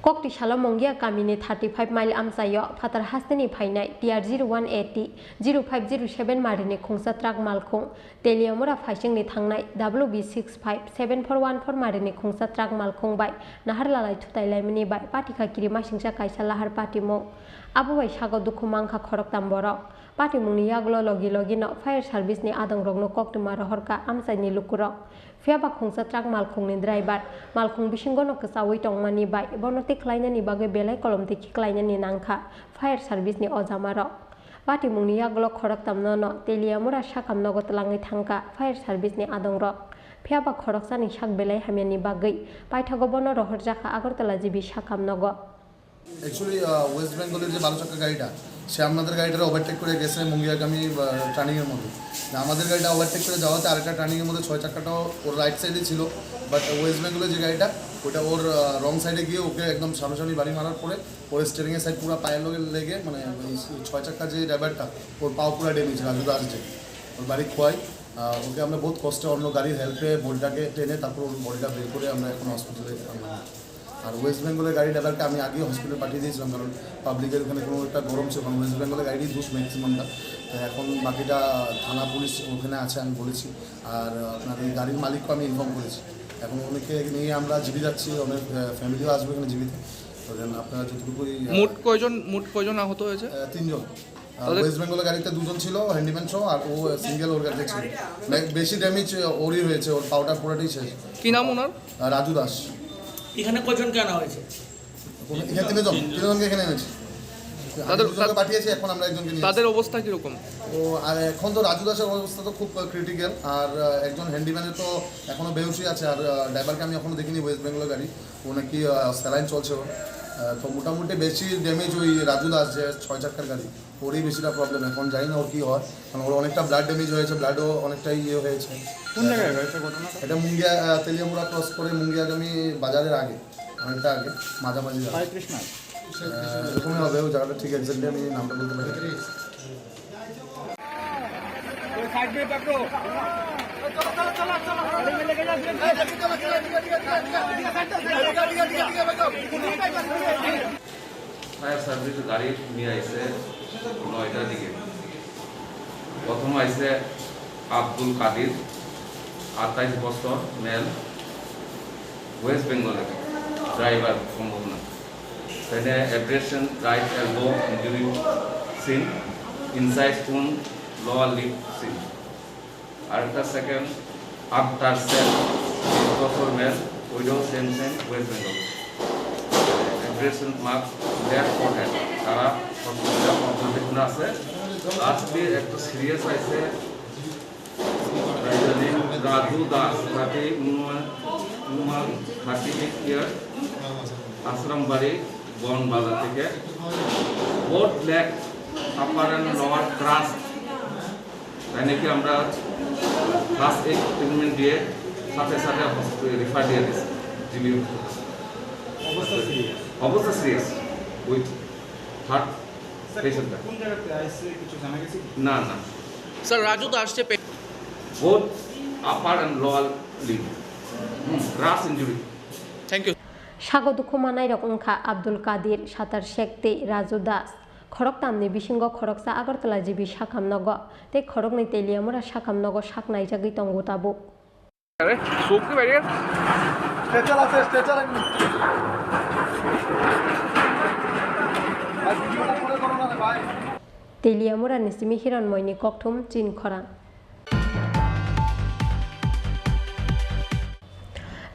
कक्टी साला मंगिया गामिनि 35 माइल आमसायाव फातार हास्तेनि फाइनाय टिआर 0180 0507 मारिनि खुंसा ट्राक मालखुं तेलियामुरा फाइसिंनि थांनाय WB65 7414 मारिनि खुंसा ट्राक मालखुं बाय नाहार लालाय थुतायलायमनि बाय पाटिखा किरि मासिंसा कायसा लाहार पाटिमु आबो बाय सागाव दुखु मांखा खरकताम बरक पाटिमुनि यागलो लगी लगी न फायर सार्भिसनि आदंरकनो कक्टमा रहरका आमसायनि लुकुरक फियाबा खुंसा ट्राक मालखुंनि ड्राइभार मालखुं बिसिंगनो कसावै टंमानि बाय बनति ख्लायनानि बागै बेलाय कलमति खिख्लायनानि नांखा फायर सार्भिसनि अजामारक पाटिमुनि यागलो खरकताम न तेलियामुरा साकाम नगत लाङै थांका फायर सार्भिसनि आदंरक फियाबा खरकसानि साक बेलाय हामियानि बागै पाइथागो बन रहर जाखा আগরতলা জিবি সাকাম নগ एक्चुअली वेस्ट बेंगलेर जो बालू चाक्का गाड़ीटा से आपनादेर गाड़ीटा ओभारटेक करे गेছে মুঙ্গিয়াগামী টার্নিংয়ের মধ্যে আমাদের গাড়িটা ওভারটেক করে যাওয়াতে আরেকটা টার্নিংয়ের মধ্যে 6 চাকাটাও ওর রাইট সাইডে ছিল বাট ওয়েস্ট বেঙ্গলের যে গাড়িটা ওটা ওর রং সাইডে গিয়ে ওকে একদম সামনাসামনি বাড়ি মারার পরে ওর স্টিয়ারিংয়ের সাইড পুরো পায়ের লগে লেগে মানে 6 চাকা যে ড্রাইভারটা ওর পাও পুরো ড্যামেজ রাজু দাস যে ওর বাড়ি খোয়াই ওকে আমরা বহুত কষ্টে অন্য গাড়ির হেল্পে বডিটাকে টেনে তারপর ওর বডিটা বের করে আমরা এখন হসপিটালে আর ওয়েস্ট বেঙ্গলের গাড়ি ড্রাইভারকে আমি আগে হসপিটালে পাঠিয়ে দিয়েছিলাম কারণ পাবলিকের ওখানে কোনো একটা গরম ছিল কারণ ওয়েস্ট বেঙ্গলের গাড়ি দোষ ম্যাক্সিমামটা এখন বাকিটা থানা পুলিশ ওখানে আছে আমি বলেছি আর আপনার এই গাড়ির মালিককে আমি ইনফর্ম করেছি এখন অনেকে নিয়ে আমরা জিবি যাচ্ছি অনেক ফ্যামিলিও আসবে এখানে জীবিত আপনারা যতটুকুই মোট কয়জন আহত হয়েছে 3 জন ওয়েস্ট বেঙ্গলের গাড়িতে 2 জন ছিল হ্যান্ডিম্যান সহ আর ও সিঙ্গেল ওর গাড়িতে ছিল বেশি ড্যামেজ ওরই হয়েছে ওর পাউডার পুরোটাই শেষ কি নাম ওনার রাজু দাস এখানে কয়জন কেন হয়েছে এখানে তিনজনকে এখানে এনেছি তাদের পাঠিয়েছি এখন আমরা একজনকে নিয়ে তাদের অবস্থা কি রকম ও আর এখন তো রাজু দাসের অবস্থা তো খুব ক্রিটিক্যাল আর একজন হ্যান্ডিম্যানের তো এখনো বেহুশি আছে আর ড্রাইভারকে আমি এখনো দেখিনি ওয়েস্ট বেঙ্গলের গাড়ি ও নাকি স্যালাইন চলছে তো মোটামুটি বেশি ড্যামেজ ওই রাজু দাস যে 6 চাকার গাড়ি ওরই বেশিটা প্রবলেম এখন জানি না ওর কী হয় কারণ ওর অনেকটা ব্লাড ড্যামেজ হয়েছে ব্লাডও অনেকটাই হয়েছে কোন জায়গায় হয়েছে ঘটনা এটা মুঙ্গিয়া তেলিয়ামুড়া ক্রস করে মুঙ্গিয়াগামী বাজারের আগে অনেকটা আগে মাঝামাঝি কৃষ্ণ এরকমই হবে ওই জায়গাটা ঠিক এক্স্যাক্টলি আমি নামটা বলতে পারি ফায়ার সার্ভিস গাড়ি নিয়ে আইসে 9টার দিকে প্রথম আইসে আব্দুল কাদির 28 বছর মেল ওয়েস্ট বেঙ্গলের ড্রাইভার সম্ভাবনা এখানে abrasion right elbow injury seen inside spoon lower lip seen আরেকটা সেকেন্ড আফটার সেল 20 বছর male widow same West Bengal abrasion mark left forehead তারা অবজারভেশন আছে আজকে একটু সিরিয়াস আছে রাজু দাস 38 ইয়ার আশ্রমবাড়ি বনবাজার থেকে both leg upper and lower crash তাই নাকি আমরা ক্লাস 8 ট্রিটমেন্ট দিয়ে সাথে সাথে রেফার দিয়ে দিচ্ছি জিবি অবস্থা সিরিয়াস উইথ হার্ট পেশেন্ট না না স্যার রাজু তো আসছে both upper and lower limb. Crash injury. Thank you স্বাগত খুমানাই রকমখা আব্দুল কাদির সাঁতার শেখতে রাজু দাস খরক তামনি বিসিঙ্গ খরকসা আগরতলা জিবি শাখামনগ তে খরক नै তেলিয়ামরা শাখামনগ শাকনাই জাগি তঙ্গু তাবু আরে সুপকে বেরিয়ে স্ট্রেচার আছে স্ট্রেচার তেলিয়ামরা নিসিমি হিরণময়নি ককথুম চিন খরা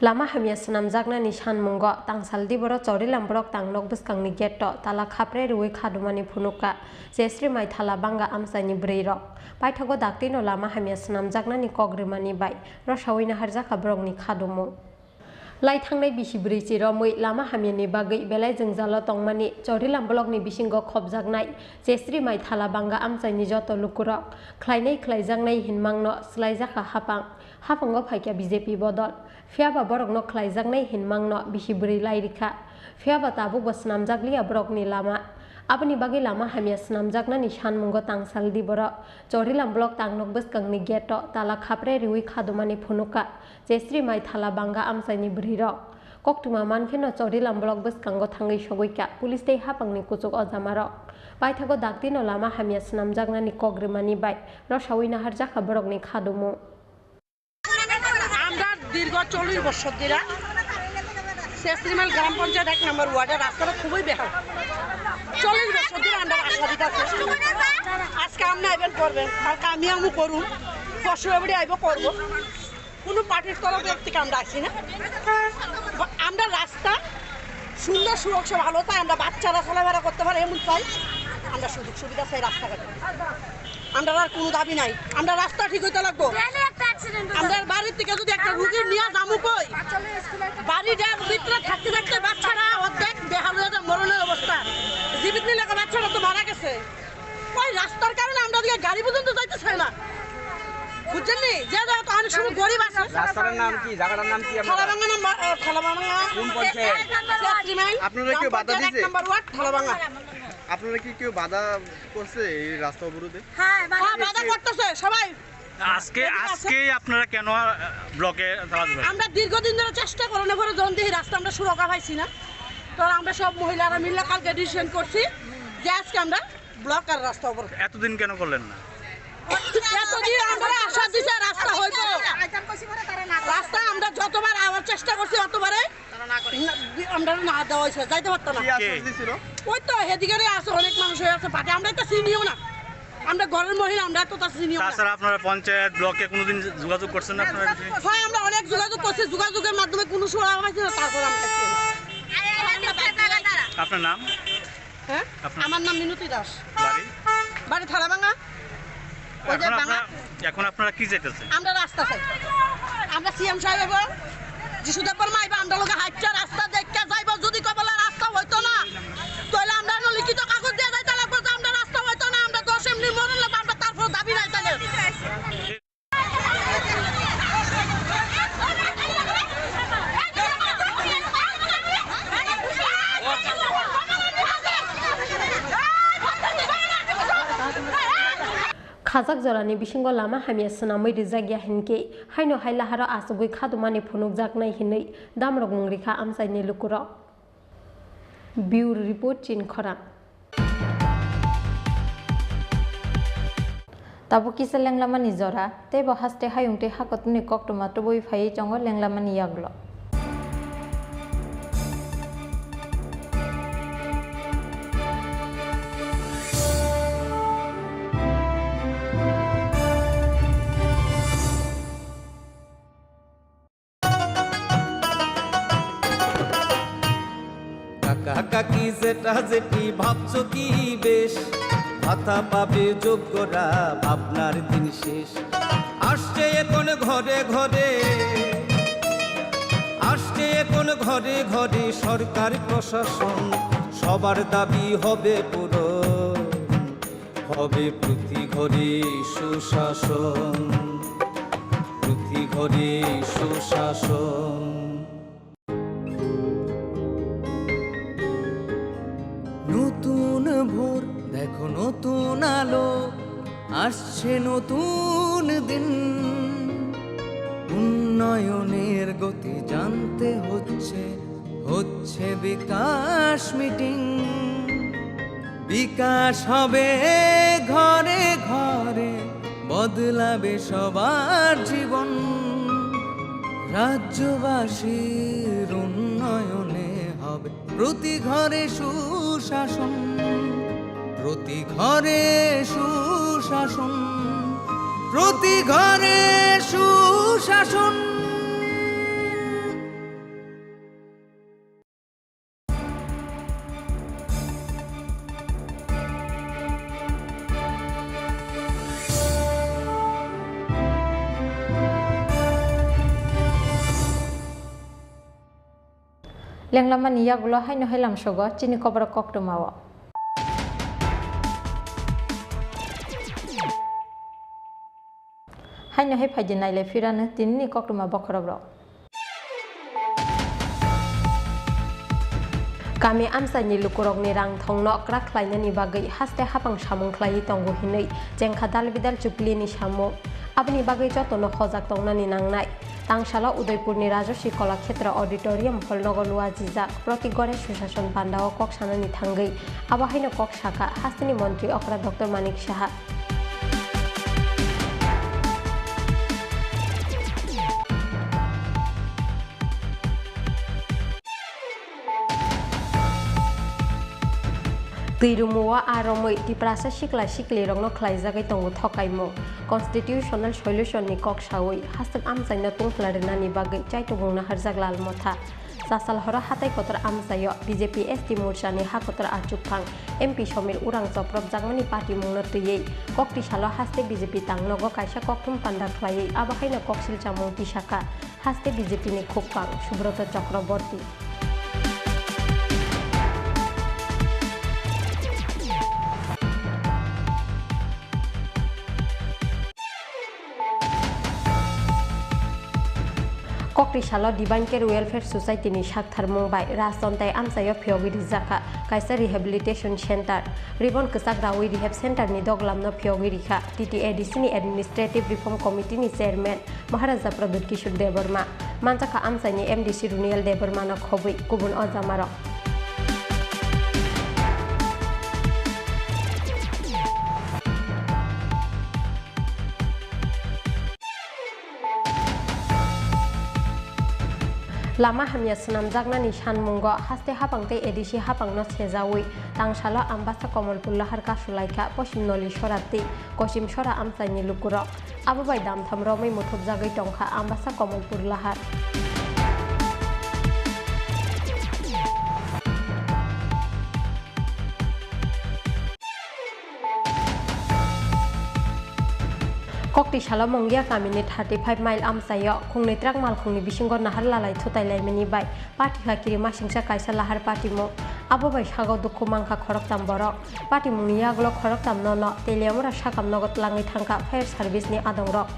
Lama hamia senam jakna ni sanmungo tangsal di borok chori lamborok tangnok bwskangni getto tala khapre ruwi khadumani phunuka jesri mai thala banga amsani brei rok paithago daktino lama hamia senam jakna ni kogrimani bai rosawina harjaka borokni khadumu lai thangnai bisi brei chiro mui lama hamia ni bagai belai jengjalo tongmani chori lamborok ni bisingo khobjaknai jesri mai thala banga amsani joto lukurok khlainai khlaijaknai hinmangno slaijaka hapang hapango phaikya BJP bodol Fiaba borok no khlaijaknai hinmangno bisibri lairikha fiaba tabuk bo snamjaklia borok ni lama aboni bagi lama hamia snamjakna ni sanmungo tangsal di borok chorilam blok tangnok bwskangni geto tala khapre riwi khadumani phunuka jesri mai thala banga amsaini brirok koktuma mankheno chorilam blok bwskango thangai sogoika police tei hapangni kuchuk ojamarok paithago daktino lama hamia snamjakna ni kogrimani bai rosawina harjaka borok ni khadumu দীর্ঘ 40 বছর ধরে শেষরিমাল গ্রাম পঞ্চায়েত 1 নম্বর ওয়ার্ডের রাস্তাটা খুবই বেহাল 40 বছর ধরে আমরা আশা দিতেছি আজকে আপনি আইবেন করবেন কালকে আমি করুন পশু এবারে আইব করব কোনো পার্টির তরফ থেকে আমরা আসি না আমরা রাস্তা সুন্দর সুরক্ষা ভালো তাই আমরা বাচ্চারা চলাফেরা করতে পারে এমন চাই আমরা সুযোগ সুবিধা চাই রাস্তাঘাটে আমরা আর কোনো দাবি নাই আমরা রাস্তা ঠিক হইতে লাগবো আমরা বাড়ির থেকে যদি একটা রুগী নিয়ে যাবো কই বাড়িটার ভিতরে থাকতে থাকতে বাচ্চারা অর্ধেক বেহাল হয়ে যায় মরণের অবস্থা জীবিত নিলে বাচ্চারা তো মারা গেছে ওই রাস্তার কারণে আমরা দিকে গাড়ি পর্যন্ত যাইতে চাই না বুঝছেন নি যে তো অনেক সময় গরিব আছে রাস্তার নাম কি জায়গাটার নাম কি থালাভাঙ্গা নাম্বার থালাভাঙ্গা কোন পঞ্চায়েত আপনারা কি বাধা দিয়েছে নাম্বার 1 থালাভাঙ্গা আপনারা কি কেউ বাধা করছে এই রাস্তা অবরোধে হ্যাঁ বাধা করতেছে সবাই আজকে আপনারা কেন ব্লকে আমরা দীর্ঘদিন ধরে চেষ্টা করার পরে যখন দেখি রাস্তা আমরা সুরক্ষা পাইছি না তো আমরা সব মহিলারা মিলে কালকে ডিসিশন করছি যে আজকে আমরা ব্লক আর রাস্তা অবরোধ এতদিন কেন করলেন না এতদিন আমরা আশা দিছি রাস্তা হইব রাস্তা আমরা যতবার আবার চেষ্টা করছি অতবারে আমরা না দেওয়া হয়েছে যাইতে পারতো না ওই তো এদিকে আছে অনেক মানুষ হয়ে আছে পাটে আমরা তো চিনিও না আমরা ঘরের মহিলা আমরা তো তা চিনিও না তাছাড়া আপনারা পঞ্চায়েত ব্লকে কোনোদিন যোগাযোগ করছেন না আপনারা হয় আমরা অনেক যোগাযোগ করছি যোগাযোগের মাধ্যমে কোনো সুরা পাইছি না তারপর আমরা আপনার নাম হ্যাঁ আমার নাম মিনতি দাস বাড়ি বাড়ি থালাভাঙ্গা এখন আপনারা কি চাইতেছেন আমরা রাস্তা চাই আমরা সিএম সাহেব যিশুদেবর মাইবা আমরা লোক হাইটা রাস্তা দেখা যাইব যদি কবলা রাস্তা হইতো না তাহলে আমরা লিখিত কাগজ দিয়ে যাইতে লাগবো যে আমরা রাস্তা হইতো না আমরা 10 এমনি মরলে আমরা তারপর দাবি নাই তাহলে Khajak jorani bisingo lama hamia senamai rijagya hinke haino hailahara asugui khadumani phunuk jaknai hinai damrok mungrikha amsaini lukuro Bureau report chin khora Tabu kisah lenglamani zora, tebo haste hayung te hakotuni kok tomato boy fai jongo lenglamani yaglo. কাকি যেটা যেটি ভাবছো কি বেশ ভাতা পাবে যোগ্যরা আপনার দিন শেষ আসছে এখন ঘরে ঘরে আসছে এখন ঘরে ঘরে সরকার প্রশাসন সবার দাবি হবে পূরণ হবে প্রতি ঘরে সুশাসন প্রতি ঘরে সুশাসন নতুন ভোর দেখো নতুন আলো আসছে নতুন দিন উন্নয়নের গতি জানতে হচ্ছে হচ্ছে বিকাশ মিটিং বিকাশ হবে ঘরে ঘরে বদলাবে সবার জীবন রাজ্যবাসীর উন্নয়নে হবে প্রতি ঘরে সুশাসন প্রতি ঘরে সুশাসন প্রতি ঘরে সুশাসন Lenglamani yaglo hay no helam shogo chini kobra kok tumawa. Hay no hay phajinai le firana tinni kok tuma bokrogro. Kami amsa ni lukurok ni rang thongno krak khlaina ni bagai haste hapang samung khlai tongo hinai jengkha dal bidal chupli ni samo abni bagai jotono khojak tongna ni nangnai Tangshala Udaipur ni Rajoshi Kalakshetra Auditorium Holnogor Luajijak Proti Gore Sushashon Pandao Kok Sanani Thangai Abahino Kok Shaka Hastini Montri Okra Dr. Manik Shaha Tirumuwa aromoi di prasa sikla sikli rongno khlaijagai tongo thokaimo constitutional solution ni kok sawoi hastak amsaina tungflarena ni bagai chaitobungna harjaglal motha sasal hora hatai kotor amsayo BJP ST Morcha ni hakotor achukphang MP Somir Urang Choprop jangmani party mungno tuyei kokti salo haste BJP tangnogo kaisa kokthum panda khlaiei abahaina koksil chamung tisaka haste BJP ni khupang Subrata Chakraborty Kokri Shalo Divine Care Welfare Society ni Shakthar Mumbai Rastontai Amsayo Pyogiri Zaka Kaisa Rehabilitation Center Ribon Kesak Rawi Rehab Center ni Doglam no Pyogiri Kha TTADC ni Administrative Reform Committee ni Chairman Maharaja Pradut Kishore Debarma Manchaka Amsai ni MDC Runial Debarma no Khobui Kubun Ozamaro Lama hamya senamjakna ni sanmungo haste hapangte edisi hapangno sejawi tangsalo ambasa Komolpur lahar kasulaika posim noli sorati kosim sora amsani lukuro ababai dam thamromai muthub jagai tongkha ambasa Komolpur lahar Kokti Shala Mongia Kamini 35 mile amsayo khungni trak mal khungni bisingo nahar lalai thutai laimani bai party hakiri masingsa kaisa lahar party mo abo bai sago dukhu mangkha khorok tam borok party mungni yaglo khorok tam no teliamura sakam nogot langai thangka fire service ni adongrok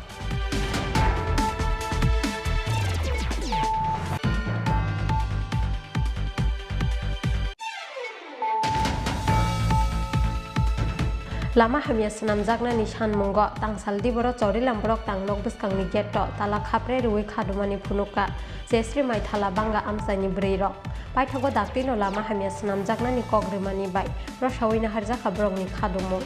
Lama hamya senamjakna ni sanmungo tangsal diboro chori lamborok tangnok bwskangni getto tala khapre ruwi khadumani phunuka jesri mai thala banga amsani breirok paithago daktino lama hamya senamjakna ni kogrimani bai rosawina harjaka brongni khadumu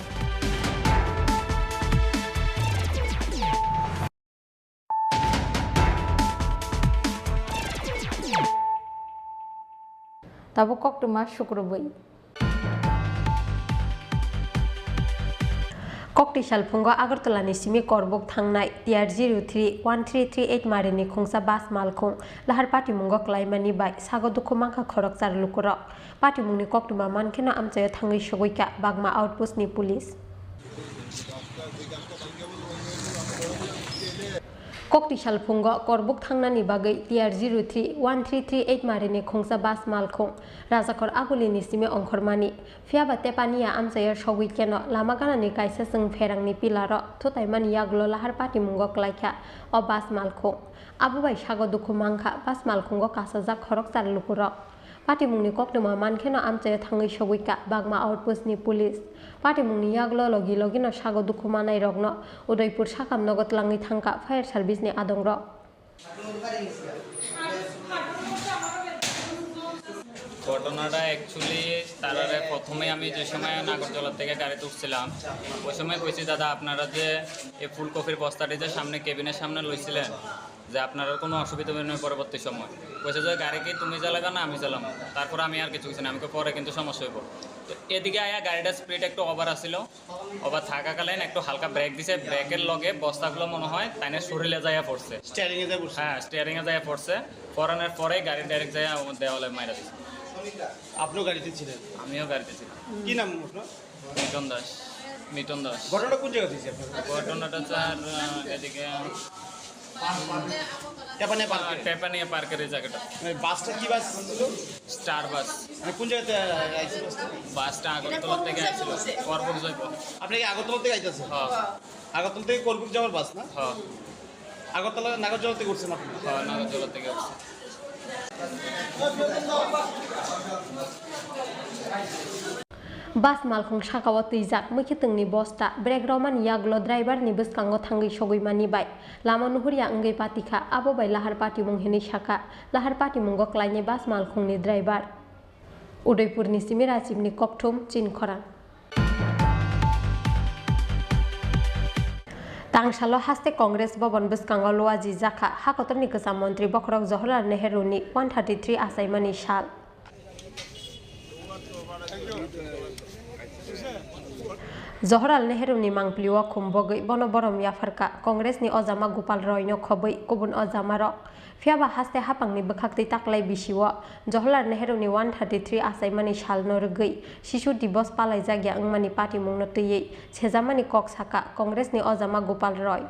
Tabo kok tu mas syukurbai. Kokti Salpungo Agartala ni simi korbok thangnai TR03 1338 marini khungsa bas malkhung lahar party mungo klaimani bai sago dukhumangkha khorok char lukurok party mungni koktuma mankhena amchayo thangi sogoika bagma outpost ni police Kokti Salpungo korbok thangnani bagai TR03 1338 marini khungsa bas malkhung Rajakor aguli ni simi ongkhormani fiaba tepania amchayo sogoikeno lama ganani kaisa sung ferangni pilaro thutaimani yaglo lahar party mungo klaikha o bas malkhung abubai sago dukhumangkha bas malkhungo kasajak khorok char lukurok party mungni koktuma mankheno amchayo thangi sogoika bagma outpost ni police party mungni yaglo logi logino sago dukhumanai rogno Udaipur sakam nogot langi thangka fire service ni adongro ঘটনাটা actually তারারে প্রথমে আমি যে সময় নাগরজলা থেকে গাড়িতে উঠছিলাম ওই সময় কইছি দাদা আপনারা যে এই ফুলকপির বস্তাটি যে সামনে কেবিনের সামনে লইছিলেন যে আপনারা কোনো অসুবিধা নেই পরবর্তী সময় কইছে যে গাড়ি কি তুমি চালাবে না আমি চালাম তারপর আমি আর কিছু না আমি পরে কিন্তু সমস্যা হইব তো এদিকে আয়া গাড়িটা স্পিড একটু ওভার আসছিল ওভার থাকাকালীন একটু হালকা ব্রেক দিছে ব্রেকের লগে বস্তাগুলো মনে হয় তাইনে শরীরে যাইয়া পড়ছে স্টিয়ারিংয়ে যায় পড়ছে হ্যাঁ স্টিয়ারিংয়ে যাইয়া পড়ছে পরানোর পরে গাড়ি ডাইরেক্ট যাইয়া দেওয়ালে মাইরা দিছে আপনিও গাড়িতে ছিলেন আমিও গাড়িতে ছিলাম কি নাম আপনার মিটন দাস ঘটনাটা কোন জায়গা থেকে আপনার ঘটনাটা স্যার এদিকে টেপানিয়া পার্কের এই জায়গাটা বাসটা কি বাস ছিল স্টার বাস কোন জায়গাতে আইছিল বাসটা আগরতলা থেকে আইছিল করবুক যাইব আপনি কি আগরতলা থেকে আইতাছেন হ্যাঁ আগরতলা থেকে করবুক যাওয়ার বাস না হ্যাঁ আগরতলা নাগরজলা থেকে উঠছেন আপনি হ্যাঁ নাগরজলা থেকে উঠছি Bas malkhung sakawa tuijak mukitungni bosta brek roman yaglo driver ni buskango thangi sogoimani bai lama nuhuria ngai patika abo bai lahar party munghini shaka lahar party mungo klaini bas malkhung ni driver Udaipur ni simira chimni kokthum chinkhora Tangsalo haste Congress Bhavan buskango loaji jaka hakotorni kesam mantri Bokrok Jawaharlal Nehru ni 133 asaimani sal Jawaharlal Nehru ni mangpliwa khumbogai bono borom yafarka Congress ni ojama Gopal Roy no khobai kubun ojama rok fiaba haste hapangni bkhakti taklai bisiwo Jawaharlal Nehru ni 133 asaimani sal no rgei Shishu Divos palai jagya angmani party mungno tiyei sejamani kok saka Congress ni ojama Gopal Roy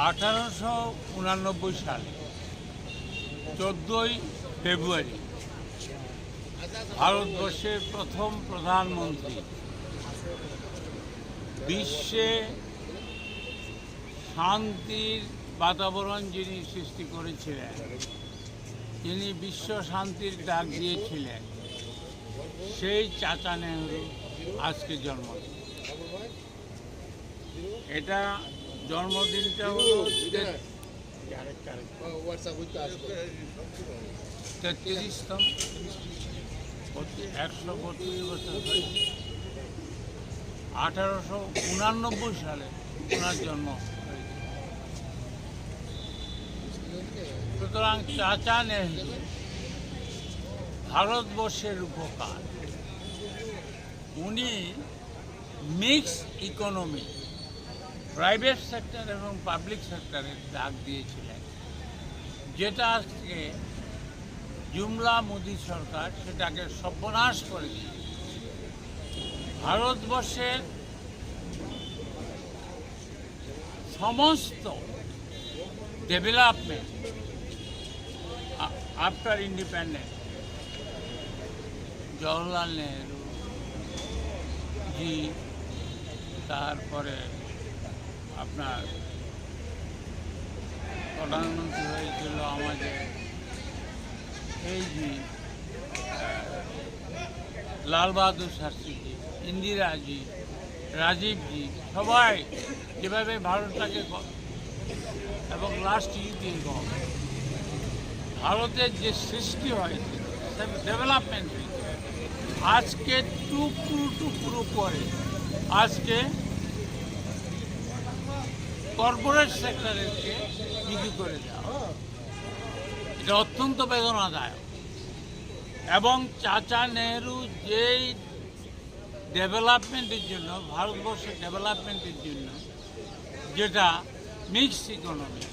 1889 সালে 14ই ফেব্রুয়ারি ভারতবর্ষের প্রথম প্রধানমন্ত্রী বিশ্বে শান্তির বাতাবরণ যিনি সৃষ্টি করেছিলেন যিনি বিশ্ব শান্তির ডাক দিয়েছিলেন সেই চাচা নেহরু আজকে জন্মদিন এটা জন্মদিনটা হলো 33তম 132 বছর হয়েছে 1889 সালে ওনার জন্ম হয়েছে সুতরাং চাচা নেহরু ভারতবর্ষের উপকার উনি মিক্স ইকোনমি প্রাইভেট সেক্টর এবং পাবলিক সেক্টরের ডাক দিয়েছিলেন যেটা আজকে জুমলা মোদী সরকার সেটাকে সর্বনাশ করে দিয়ে ভারতবর্ষের সমস্ত development after independence Jawaharlal Nehru ji তারপরে আপনার প্রধানমন্ত্রী হয়েছিল আমাদের এই জি লাল বাহাদুর শাস্ত্রীজি ইন্দিরাজি রাজীবজি সবাই যেভাবে ভারতটাকে এবং লাস্ট ইউপিএ গভর্নমেন্ট ভারতের যে সৃষ্টি হয়েছে ডেভেলপমেন্ট হয়েছে আজকে টুকরো টুকরো করে আজকে কর্পোরেট সেক্টরকে বিক্রি করে দেওয়া, এটা অত্যন্ত বেদনাদায়ক। এবং চাচা নেহরু যেই ডেভেলপমেন্টের জন্য, ভারতবর্ষের ডেভেলপমেন্টের জন্য, যেটা মিক্সড ইকোনমি,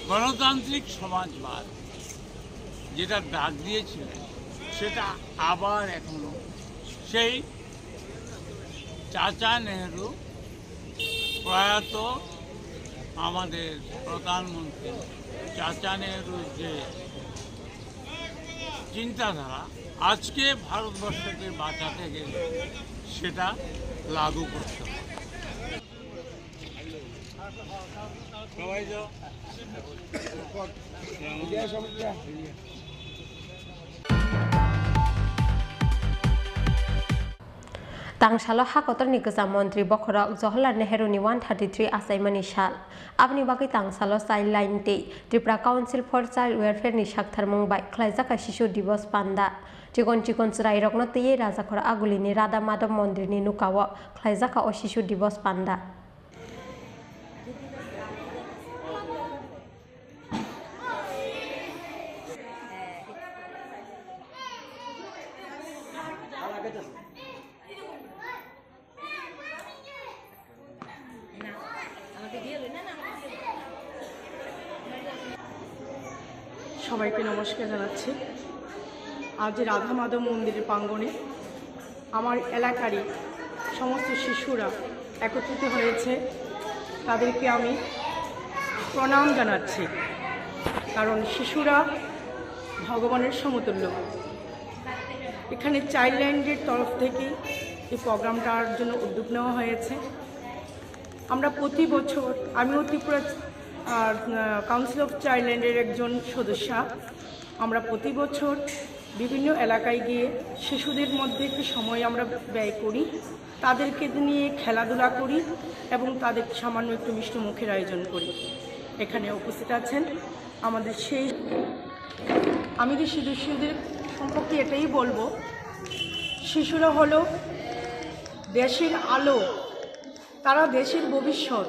গণতান্ত্রিক সমাজবাদ যেটা ডাক দিয়েছিলেন, সেটা আবার এখনো সেই চাচা নেহরু, প্রয়াত আমাদের প্রধানমন্ত্রী চাচা নেহরুর যে চিন্তাধারা আজকে ভারতবর্ষকে বাঁচাতে গেলে সেটা লাগু করতে হবে। Tangsalo hakotor ni Geza Mantri Bokhorok Jawaharlal Nehru ni 133 asaimani sal. Abni bagi tangsalo sideline te Tripura Council for Child Welfare ni saktharmung bai khlaijaka Shishu Divos panda. Chikon serai rokno tiye rajakhor aguli ni Radha Madhav Mandir ni nukawo khlaijaka o Shishu Divos panda. সবাইকে নমস্কার জানাচ্ছি। আজ রাধা মাধব মন্দিরের প্রাঙ্গণে আমার এলাকারই সমস্ত শিশুরা একত্রিত হয়েছে, তাদেরকে আমি প্রণাম জানাচ্ছি, কারণ শিশুরা ভগবানের সমতুল্য। এখানে চাইল্ডলাইনের তরফ থেকে এই প্রোগ্রামটার জন্য উদ্যোগ নেওয়া হয়েছে। আমরা প্রতি বছর, আমিও ত্রিপুরা কাউন্সিল অফ চাইল্ডলাইনের একজন সদস্য, আমরা প্রতি বছর বিভিন্ন এলাকায় গিয়ে শিশুদের মধ্যে একটু সময় আমরা ব্যয় করি, তাদেরকে নিয়ে খেলাধুলা করি এবং তাদের সামান্য একটু মিষ্টি মুখের আয়োজন করি। এখানে উপস্থিত আছেন আমাদের সেই, আমি যে শিশুদের সম্পর্কে এটাই বলবো, শিশুরা হলো দেশের আলো, তারা দেশের ভবিষ্যৎ,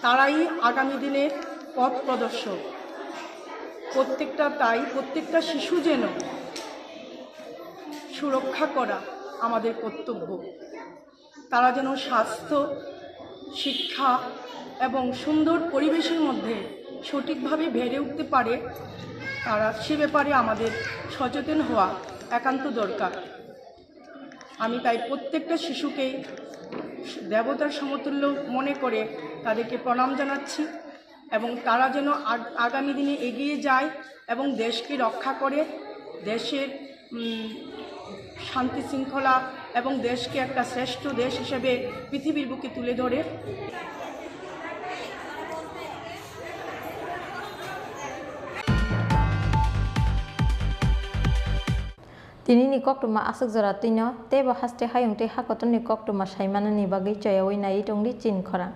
তারাই আগামী দিনের পথ প্রদর্শক। প্রত্যেকটা শিশু যেন সুরক্ষা করা আমাদের কর্তব্য। তারা যেন স্বাস্থ্য, শিক্ষা এবং সুন্দর পরিবেশের মধ্যে সঠিকভাবে বেড়ে উঠতে পারে, সে ব্যাপারে আমাদের সচেতন হওয়া একান্ত দরকার। আমি তাই প্রত্যেকটা শিশুকে দেবতার সমতুল্য মনে করে তাদেরকে প্রণাম জানাচ্ছি এবং তারা যেন আগামী দিনে এগিয়ে যায় এবং দেশকে রক্ষা করে, দেশের শান্তি শৃঙ্খলা এবং দেশকে একটা শ্রেষ্ঠ দেশ হিসেবে পৃথিবীর বুকে তুলে ধরে। Tini ni kok tuma asuk zora tino te ba haste hayung te hakoton ni kok tuma saimana ni bagi chayawai nai tongli chin khora.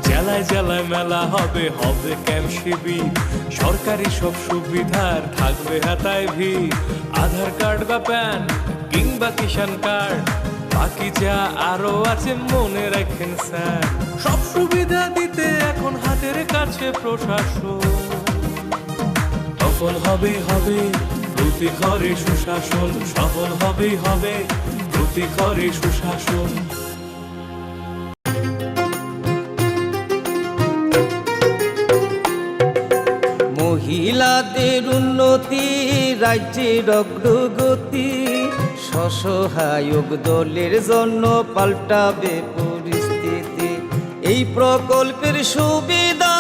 জেলায় জেলায় মেলা হবে, হবে ক্যাম্প শিবির, সরকারি সব সুবিধার থাকবে হাতায় ভিড়। আধার কার্ড বা প্যান কিংবা কিষাণ কার্ড, বাকি যা আরো আছে মনে রাখেন স্যার। সব সুবিধা দিতে এখন হাতের কাছে প্রশাসন, সফল হবে প্রতি ঘরে সুশাসন, সফল হবে প্রতি ঘরে সুশাসন। মহিলাদের উন্নতি, রাজ্যের অগ্রগতি, স্বসহায়ক দলের জন্য পাল্টাবে পরিস্থিতি। এই প্রকল্পের সুবিধা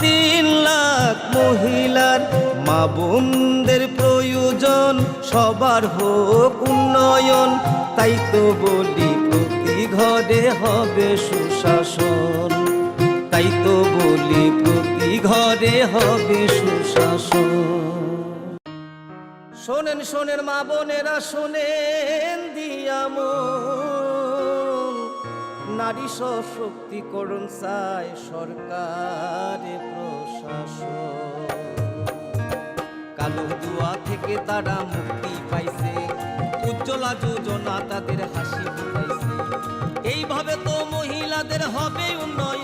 3 লাখ মহিলার মা বোনদের প্রয়োজন, জীবন সবার হোক উন্নয়ন, তাই তো বলি প্রতি ঘরে হবে সুশাসন, তাই তো বলি প্রতি ঘরে হবে সুশাসন। শোনেন শোনেন মা বোনেরা শোনেন দিয়া মন, নারী সশক্তিকরণ চায় সরকার প্রশাসন। কালো দুয়া থেকে তারা মুক্তি পাইছে, উজ্জ্বলা যোজনা তাদের হাসি ফুটাইছে। এইভাবে তো মহিলাদের হবে উন্নয়ন,